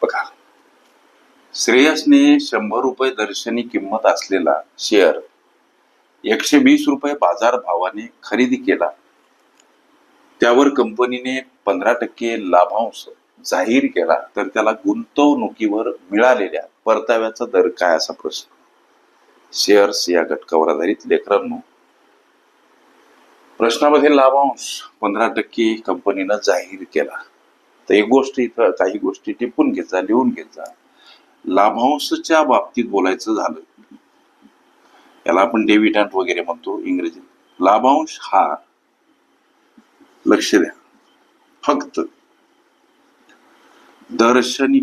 बघा, श्रेयसने 100 रुपये दर्शनी किंमत असलेला शेअर 120 रुपये बाजार भावाने खरेदी केला. त्यावर कंपनीने 15% लाभांश जाहीर केला, तर त्याला गुंतवणुकीवर मिळालेल्या परताव्याचा दर काय असा प्रश्न. शेअर्स या घटकावर आधारित लेकरांनो, प्रश्नामध्ये लाभांश 15% कंपनीनं जाहीर केला. तर एक गोष्ट इथं काही गोष्टी टिपून घेत जा, लिहून घेत जा. लाभांशच्या बाबतीत बोलायचं झालं, याला आपण डिव्हिडंड वगैरे म्हणतो इंग्रजीत. लाभांश हा, लक्ष द्या, फक्त दर्शनी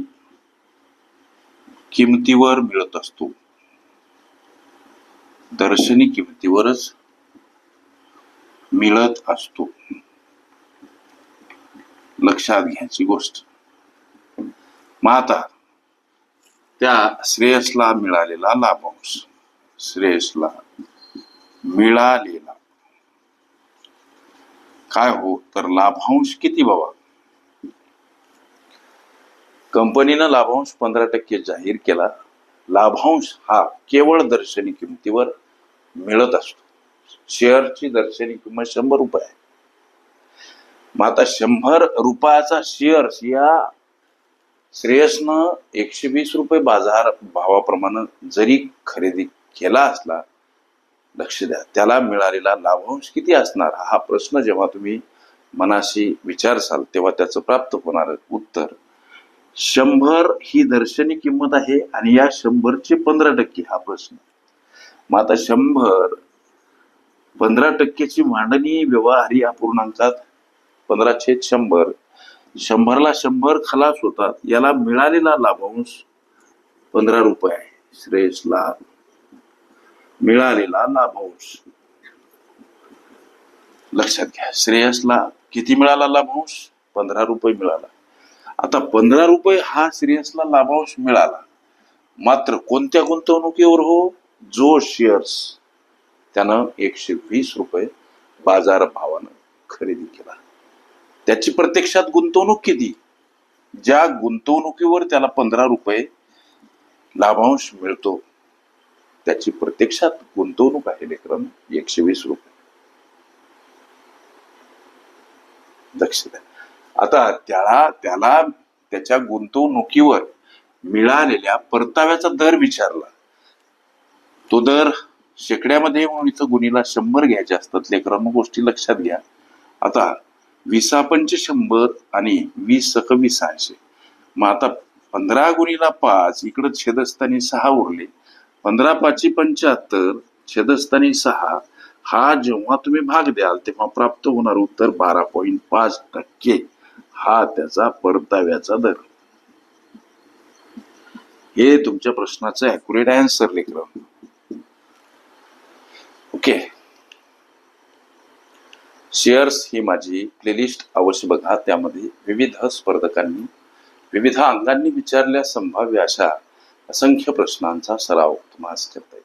किमतीवर मिळत असतो. दर्शनी किमतीवरच मिळत असतो, लक्षात घ्यायची गोष्ट. मग आता त्या श्रेयसला मिळालेला लाभांश, श्रेयसला मिळालेला काय हो, तर लाभांश किती बाबा. कंपनीनं लाभांश 15% जाहीर केला. लाभांश हा केवळ दर्शनी किमतीवर मिळत असतो. शेअरची दर्शनी किंमत 100 रुपये आहे. मग आता 100 रुपयाचा शेअर या श्रेयसनं 120 रुपये बाजार भावाप्रमाणे जरी खरेदी केला असला, लक्ष द्या, त्याला मिळालेला लाभांश किती असणार हा प्रश्न जेव्हा तुम्ही मनाशी विचारसाल तेव्हा त्याचं प्राप्त होणार उत्तर 100 ही दर्शनी किंमत आहे आणि या 100चे 15% हा प्रश्न. मग आता 100 15%ची मांडणी व्यवहारी अपूर्णांकात 15/100, 100ला 100 खलास होतात. याला मिळालेला लाभांश 15 रुपये आहे. श्रेयसला मिळालेला लाभांश, लक्षात घ्या, श्रेयसला किती मिळाला लाभांश, 15 रुपये मिळाला. आता 15 रुपये हा श्रेयसला लाभांश मिळाला, मात्र कोणत्या गुंतवणुकीवर हो, जो शेअर्स त्यानं 120 रुपये बाजार भावानं खरेदी केला, त्याची प्रत्यक्षात गुंतवणूक किती, ज्या गुंतवणुकीवर त्याला 15 रुपये लाभांश मिळतो त्याची प्रत्यक्षात गुंतवणूक आहे लेकरांनो 120 रुपये. लक्ष द्या. आता त्याला त्याच्या गुंतवणुकीवर मिळालेल्या परताव्याचा दर विचारला. तो दर शेकड्यामध्ये म्हणून इथं गुणीला 100 घ्यायचे असतात लेकरांनो, गोष्टी लक्षात घ्या. आता 20×100 आणि 20×20. मग आता 15 गुणीला 5, इकडं छेदस्थानी 6 उरले. 15×5 75, छेदस्थानी 6. हा जेव्हा तुम्ही भाग द्याल तेव्हा प्राप्त होणार उत्तर 12.5% हा त्याचा परताव्याचा दर. हे तुमच्या प्रश्नाचं ॲक्युरेट आन्सर लेकरांनो. ओके, शेअर्स ही माझी प्लेलिस्ट अवश्य बघा. त्यामध्ये विविध स्पर्धकांनी विविध अंगांनी विचारलेल्या संभाव्य अशा असंख्य प्रश्नांचा सराव तुम्हाला करता येईल.